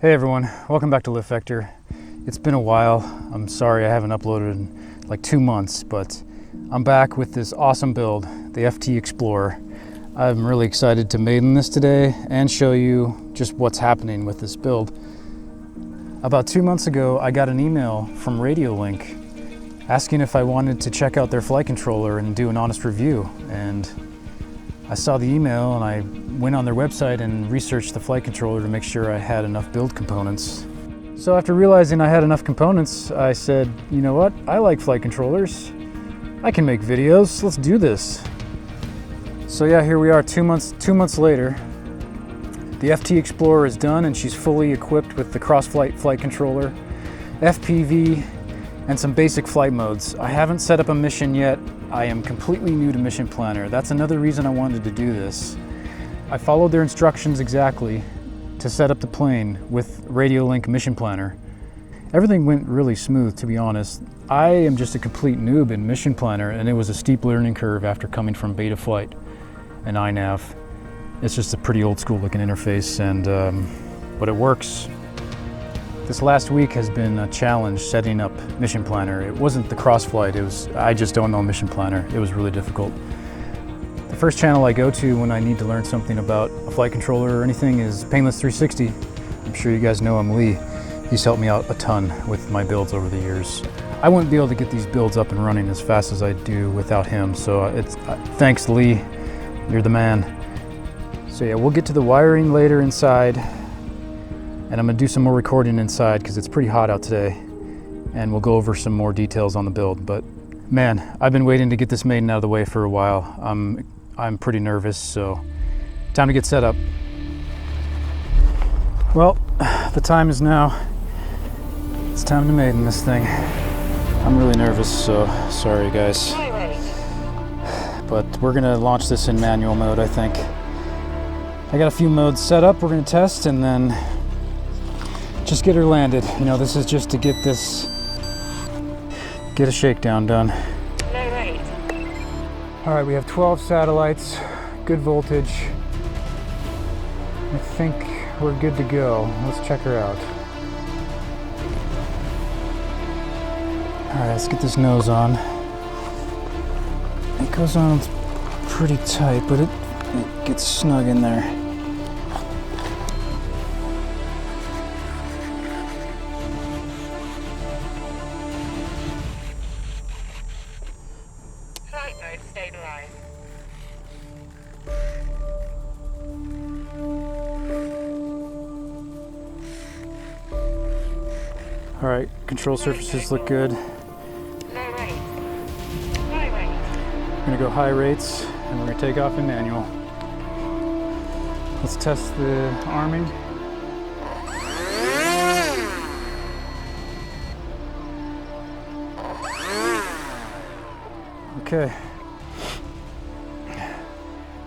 Hey everyone, welcome back to Lift Vector. It's been a while. I'm sorry I haven't uploaded in like 2 months, but I'm back with this awesome build, the FT Explorer. I'm really excited to maiden this today and show you just what's happening with this build. About 2 months ago, I got an email from RadioLink asking if I wanted to check out their flight controller and do an honest review. And I saw the email and I went on their website and researched the flight controller to make sure I had enough build components. So after realizing I had enough components, I said, you know what? I like flight controllers. I can make videos. Let's do this. So yeah, here we are 2 months later. The FT Explorer is done and she's fully equipped with the Crossflight flight controller, FPV, and some basic flight modes. I haven't set up a mission yet. I am completely new to Mission Planner. That's another reason I wanted to do this. I followed their instructions exactly to set up the plane with RadioLink Mission Planner. Everything went really smooth, to be honest. I am just a complete noob in Mission Planner, and it was a steep learning curve after coming from Betaflight and iNav. It's just a pretty old school looking interface, but it works. This last week has been a challenge setting up Mission Planner. It wasn't the Crossflight, I just don't know Mission Planner. It was really difficult. The first channel I go to when I need to learn something about a flight controller or anything is Painless 360. I'm sure you guys know him, Lee. He's helped me out a ton with my builds over the years. I wouldn't be able to get these builds up and running as fast as I do without him, so thanks Lee, you're the man. So yeah, we'll get to the wiring later inside. And I'm gonna do some more recording inside because it's pretty hot out today. And we'll go over some more details on the build. But man, I've been waiting to get this Maiden out of the way for a while. I'm pretty nervous, so time to get set up. Well, the time is now. It's time to Maiden this thing. I'm really nervous, so sorry guys. But we're gonna launch this in manual mode, I think. I got a few modes set up we're gonna test and then just get her landed. You know, this is just to get a shakedown done. All right, we have 12 satellites, good voltage. I think we're good to go. Let's check her out. All right, let's get this nose on. It goes on pretty tight, but it gets snug in there. All right, control surfaces look good. We're gonna go high rates and we're gonna take off in manual. Let's test the arming. Okay.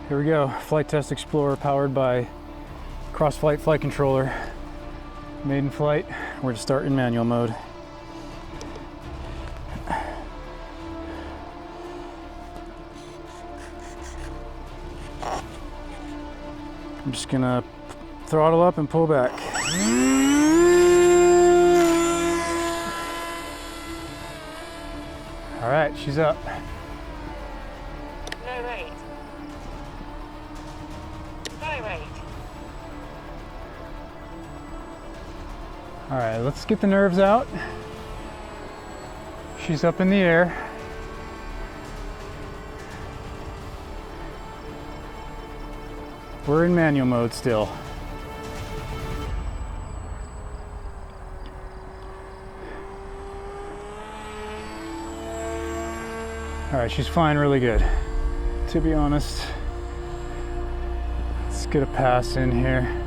Here we go, Flite Test Explorer powered by Crossflight flight controller. Maiden flight, we're to start in manual mode. I'm just gonna throttle up and pull back. All right, she's up. All right, let's get the nerves out. She's up in the air. We're in manual mode still. All right, she's flying really good, to be honest. Let's get a pass in here.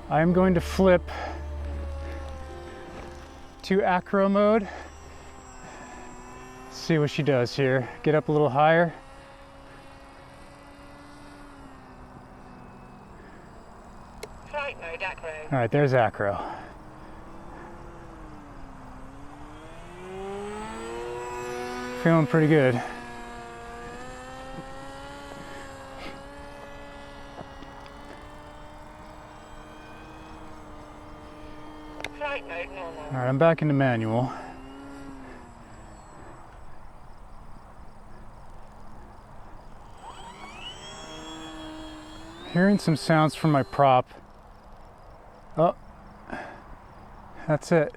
I'm going to flip to acro mode. See what she does here. Get up a little higher. Flight mode acro. All right, there's acro. feeling pretty good. All right, I'm back into manual. Hearing some sounds from my prop. Oh, that's it.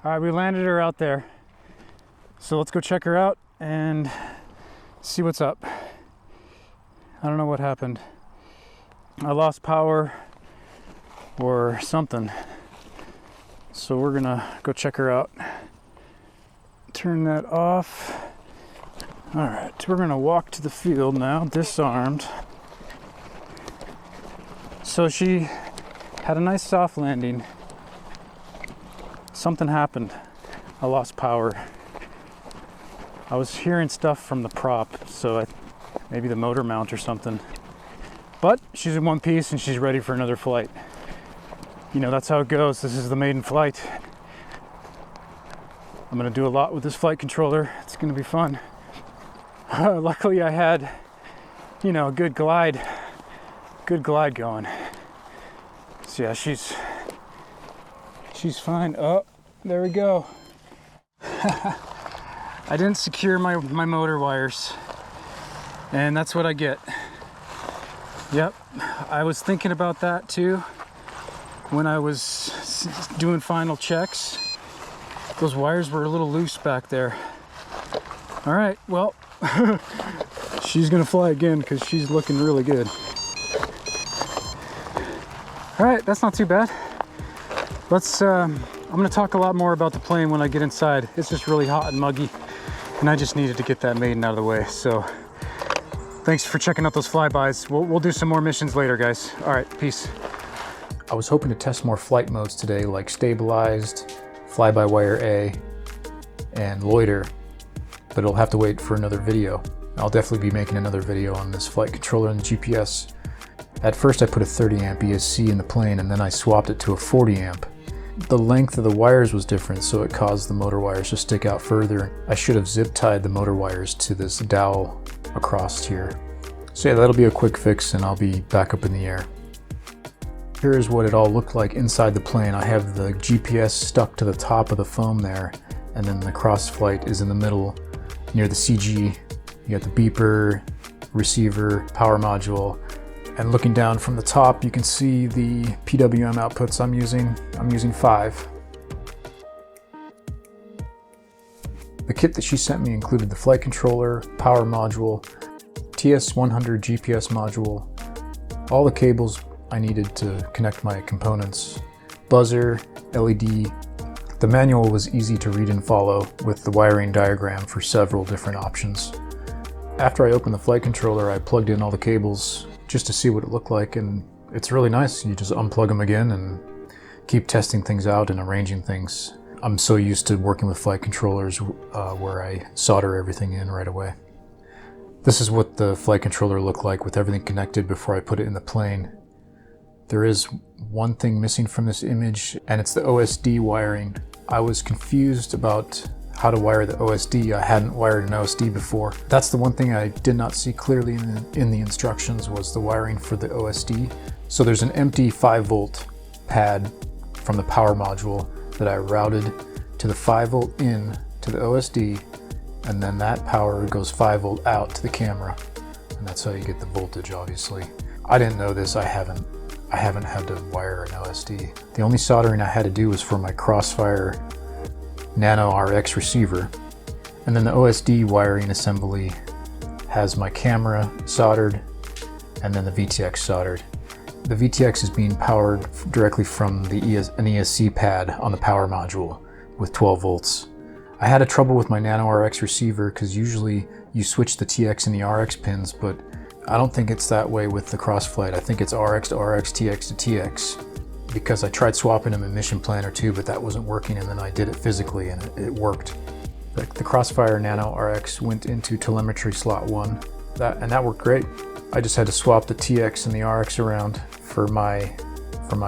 All right, we landed her out there. So let's go check her out and see what's up. I don't know what happened. I lost power or something. So we're gonna go check her out. Turn that off. All right, we're gonna walk to the field now, disarmed. So she had a nice soft landing. Something happened. I lost power. I was hearing stuff from the prop, so maybe the motor mount or something. But she's in one piece and she's ready for another flight. You know, that's how it goes. This is the maiden flight. I'm gonna do a lot with this flight controller. It's gonna be fun. Luckily I had, you know, a good glide going. So yeah, she's fine. Oh, there we go. I didn't secure my motor wires, and that's what I get. Yep, I was thinking about that too when I was doing final checks. Those wires were a little loose back there. All right, well, she's gonna fly again because she's looking really good. All right, that's not too bad. Let's, I'm gonna talk a lot more about the plane when I get inside. It's just really hot and muggy, and I just needed to get that Maiden out of the way. So thanks for checking out those flybys. We'll do some more missions later, guys. All right, peace. I was hoping to test more flight modes today, like stabilized, fly-by-wire A, and loiter, but it'll have to wait for another video. I'll definitely be making another video on this flight controller and the GPS. At first I put a 30 amp ESC in the plane, and then I swapped it to a 40 amp. The length of the wires was different, so it caused the motor wires to stick out further. I should have zip tied the motor wires to this dowel across here. So yeah, that'll be a quick fix and I'll be back up in the air. Here's what it all looked like inside the plane. I have the GPS stuck to the top of the foam there, and then the Crossflight is in the middle near the CG. You got the beeper, receiver, power module, and looking down from the top you can see the PWM outputs I'm using. I'm using 5. The kit that she sent me included the flight controller, power module, TS100 GPS module, all the cables I needed to connect my components, buzzer, LED. The manual was easy to read and follow with the wiring diagram for several different options. After I opened the flight controller, I plugged in all the cables just to see what it looked like, and it's really nice. You just unplug them again and keep testing things out and arranging things. I'm so used to working with flight controllers where I solder everything in right away. This is what the flight controller looked like with everything connected before I put it in the plane. There is one thing missing from this image, and it's the OSD wiring. I was confused about how to wire the OSD. I hadn't wired an OSD before. That's the one thing I did not see clearly in the instructions, was the wiring for the OSD. So there's an empty 5-volt pad from the power module that I routed to the 5-volt in to the OSD, and then that power goes 5-volt out to the camera, and that's how you get the voltage, obviously. I didn't know this. I haven't had to wire an OSD. The only soldering I had to do was for my Crossfire Nano RX receiver, and then the OSD wiring assembly has my camera soldered and then the VTX soldered. The VTX is being powered directly from an ESC pad on the power module with 12 volts. I had a trouble with my Nano RX receiver because usually you switch the TX and the RX pins, but I don't think it's that way with the Crossflight. I think it's RX to RX, TX to TX, because I tried swapping them in Mission Plan or 2, but that wasn't working, and then I did it physically and it worked. The Crossfire Nano RX went into telemetry slot 1, and that worked great. I just had to swap the TX and the RX around for my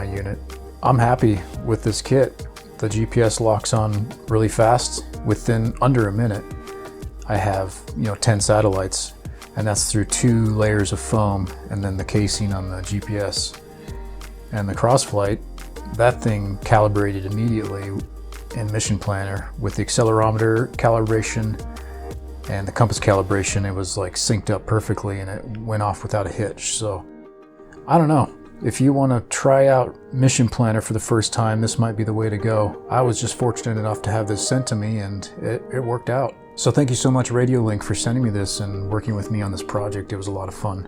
unit. I'm happy with this kit. The GPS locks on really fast. within under a minute, I have 10 satellites, and that's through 2 layers of foam and then the casing on the GPS. And the Crossflight, that thing calibrated immediately in Mission Planner with the accelerometer calibration and the compass calibration. It was like synced up perfectly and it went off without a hitch. So I don't know, if you want to try out Mission Planner for the first time, this might be the way to go. I was just fortunate enough to have this sent to me, and it worked out. So thank you so much, RadioLink, for sending me this and working with me on this project. It was a lot of fun.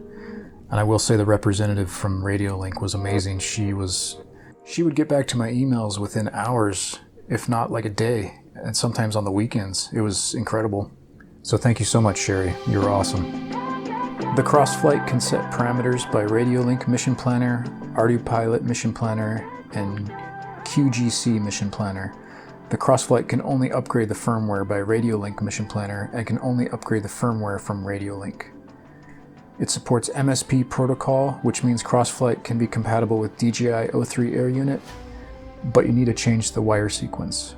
And I will say the representative from RadioLink was amazing. She would get back to my emails within hours, if not like a day, and sometimes on the weekends. It was incredible. So thank you so much, Sherry. You're awesome. The Crossflight can set parameters by RadioLink Mission Planner, ArduPilot Mission Planner, and QGC Mission Planner. The Crossflight can only upgrade the firmware by RadioLink Mission Planner and can only upgrade the firmware from RadioLink. It supports MSP protocol, which means Crossflight can be compatible with DJI O3 Air Unit, but you need to change the wire sequence.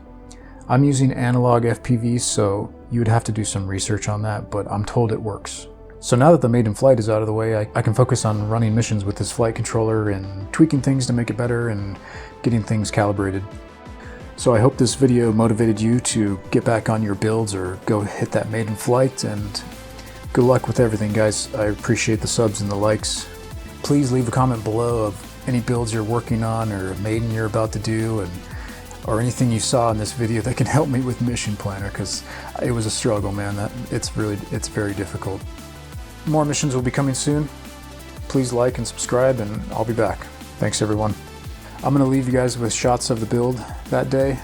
I'm using analog FPV, so you would have to do some research on that, but I'm told it works. So now that the Maiden flight is out of the way, I can focus on running missions with this flight controller and tweaking things to make it better and getting things calibrated. So I hope this video motivated you to get back on your builds or go hit that Maiden flight, and good luck with everything, guys. I appreciate the subs and the likes. Please leave a comment below of any builds you're working on or a Maiden you're about to do, or anything you saw in this video that can help me with Mission Planner, because it was a struggle, man. It's very difficult. More missions will be coming soon. Please like and subscribe, and I'll be back. Thanks, everyone. I'm going to leave you guys with shots of the build that day.